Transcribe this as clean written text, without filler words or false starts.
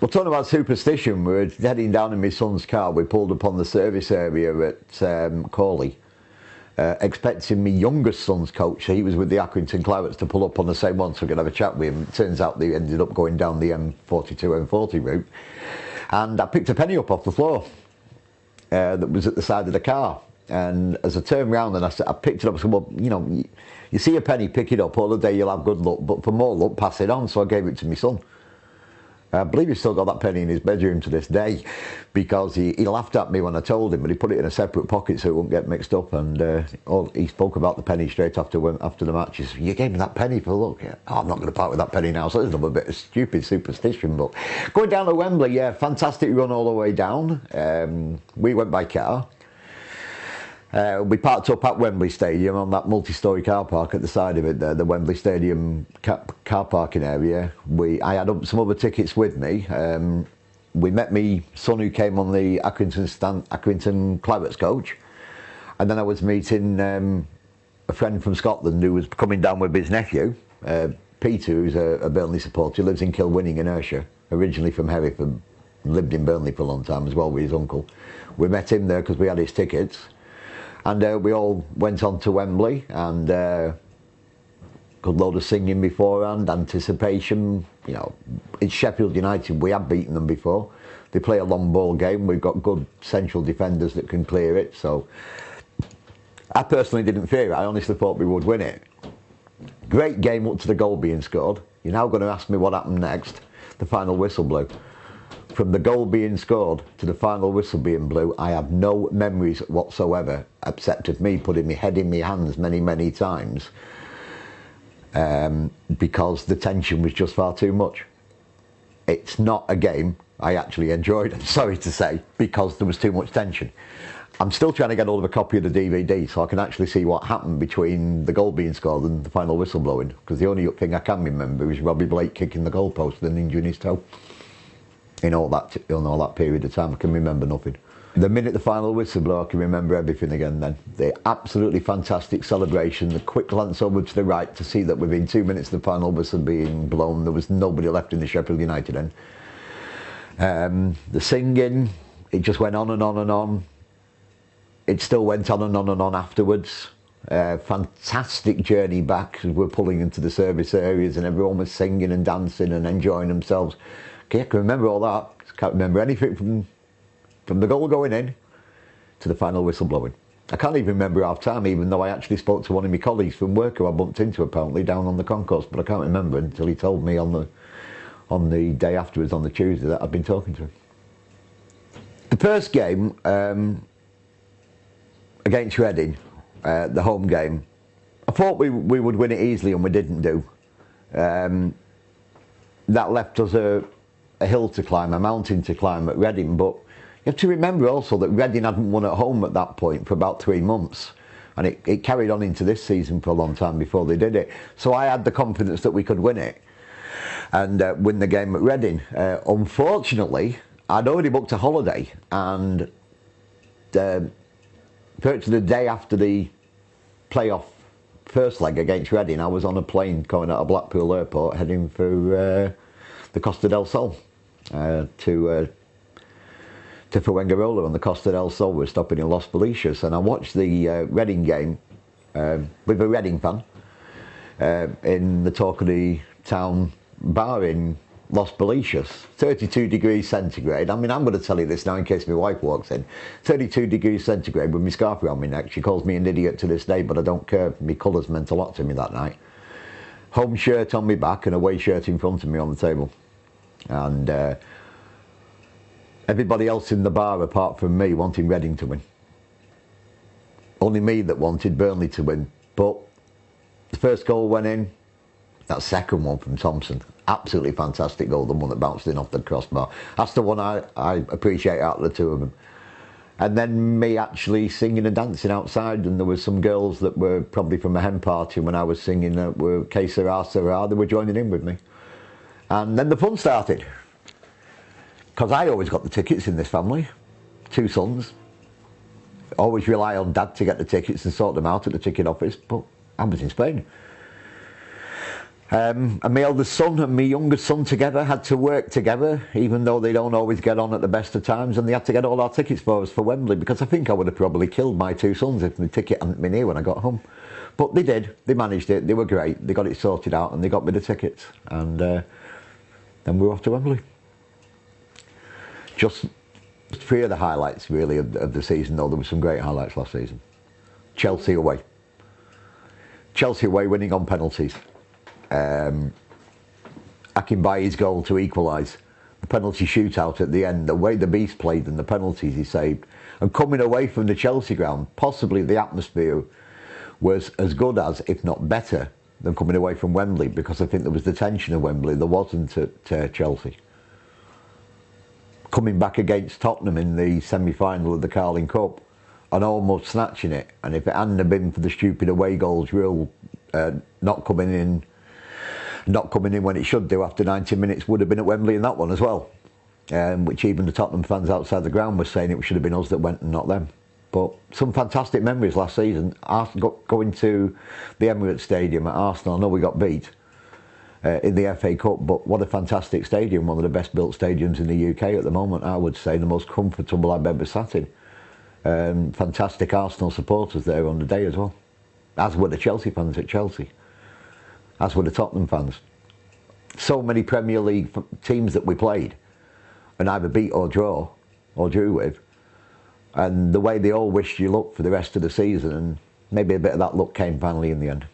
Well, talking about superstition, we were heading down in my son's car. We pulled up on the service area at Cawley, expecting my youngest son's coach. He was with the Accrington Clarets to pull up on the same one so we could have a chat with him. It turns out they ended up going down the M42, M40 route. And I picked a penny up off the floor that was at the side of the car. And as I turned round and I picked it up, I said, well, you know, you see a penny, pick it up. All the day you'll have good luck, but for more luck, pass it on. So I gave it to my son. I believe he's still got that penny in his bedroom to this day, because he laughed at me when I told him, but he put it in a separate pocket so it wouldn't get mixed up. And he spoke about the penny straight after the match. He said, you gave me that penny for luck. Yeah. Oh, I'm not going to part with that penny now. So there's another bit of stupid superstition. But going down to Wembley, yeah, fantastic run all the way down. We went by car. We parked up at Wembley Stadium on that multi-storey car park at the side of it there, the Wembley Stadium car parking area. I had some other tickets with me. We met my son who came on the Accrington Clarets coach, and then I was meeting a friend from Scotland who was coming down with his nephew, Peter, who's a Burnley supporter. He lives in Kilwinning in Ayrshire, originally from Hereford, lived in Burnley for a long time as well with his uncle. We met him there because we had his tickets. And we all went on to Wembley, and good load of singing beforehand, anticipation. You know, it's Sheffield United. We have beaten them before. They play a long ball game. We've got good central defenders that can clear it. So I personally didn't fear it. I honestly thought we would win it. Great game up to the goal being scored. You're now going to ask me what happened next. The final whistle blew. From the goal being scored to the final whistle being blew, I have no memories whatsoever, except of me putting my head in my hands many, many times, because the tension was just far too much. It's not a game I actually enjoyed, I'm sorry to say, because there was too much tension. I'm still trying to get hold of a copy of the DVD so I can actually see what happened between the goal being scored and the final whistle blowing, because the only thing I can remember is Robbie Blake kicking the goalpost and injuring his toe. In all that period of time, I can remember nothing. The minute the final whistle blew, I can remember everything again then. The absolutely fantastic celebration, the quick glance over to the right to see that within 2 minutes of the final whistle being blown, there was nobody left in the Sheffield United end. The singing, it just went on and on and on. It still went on and on and on afterwards. Fantastic journey back as we're pulling into the service areas and everyone was singing and dancing and enjoying themselves. Okay, I can remember all that. Just can't remember anything from the goal going in to the final whistle blowing. I can't even remember half time, even though I actually spoke to one of my colleagues from work who I bumped into apparently down on the concourse, but I can't remember until he told me on the day afterwards, on the Tuesday, that I'd been talking to him. The first game against Reading, the home game, I thought we would win it easily, and we didn't do. That left us a hill to climb, a mountain to climb at Reading, but you have to remember also that Reading hadn't won at home at that point for about 3 months, and it carried on into this season for a long time before they did it. So I had the confidence that we could win it and win the game at Reading. Unfortunately, I'd already booked a holiday, and virtually the day after the playoff first leg against Reading, I was on a plane going out of Blackpool Airport heading through the Costa del Sol to Fuengirola on the Costa del Sol. We're stopping in Los Felicias, and I watched the Reading game with a Reading fan in the Talk of the Town bar in Los Felicias. 32 degrees centigrade. I mean, I'm going to tell you this now in case my wife walks in. 32 degrees centigrade with my scarf around my neck. She calls me an idiot to this day, but I don't care. My colours meant a lot to me that night. Home shirt on my back and away shirt in front of me on the table. And everybody else in the bar apart from me wanting Reading to win. Only me that wanted Burnley to win. But the first goal went in. That second one from Thompson, absolutely fantastic goal, the one that bounced in off the crossbar. That's the one I appreciate out of the two of them. And then me actually singing and dancing outside, and there were some girls that were probably from a hen party when I was singing that were Que Sera, Sera, they were joining in with me. And then the fun started. Because I always got the tickets in this family, 2 sons. Always rely on Dad to get the tickets and sort them out at the ticket office, but I was in Spain. And my eldest son and my youngest son together had to work together, even though they don't always get on at the best of times, and they had to get all our tickets for us for Wembley, because I think I would have probably killed my two sons if my ticket hadn't been here when I got home. But they did, they managed it, they were great, they got it sorted out and they got me the tickets, and then we were off to Wembley. Just three of the highlights really of the season, though. There were some great highlights last season. Chelsea away. Chelsea away, winning on penalties. Akinbaye's goal to equalise. The penalty shootout at the end, the way the Beast played and the penalties he saved. And coming away from the Chelsea ground, possibly the atmosphere was as good as, if not better, than coming away from Wembley, because I think there was the tension of Wembley there wasn't at Chelsea. Coming back against Tottenham in the semi-final of the Carling Cup and almost snatching it, and if it hadn't have been for the stupid away goals rule not coming in when it should do after 90 minutes, would have been at Wembley in that one as well, which even the Tottenham fans outside the ground were saying it should have been us that went and not them. But some fantastic memories last season. Going to the Emirates Stadium at Arsenal, I know we got beat in the FA Cup, but what a fantastic stadium, one of the best built stadiums in the UK at the moment, I would say, the most comfortable I've ever sat in. Fantastic Arsenal supporters there on the day as well, as were the Chelsea fans at Chelsea, as were the Tottenham fans. So many Premier League teams that we played and either beat or draw or drew with, and the way they all wished you luck for the rest of the season, and maybe a bit of that luck came finally in the end.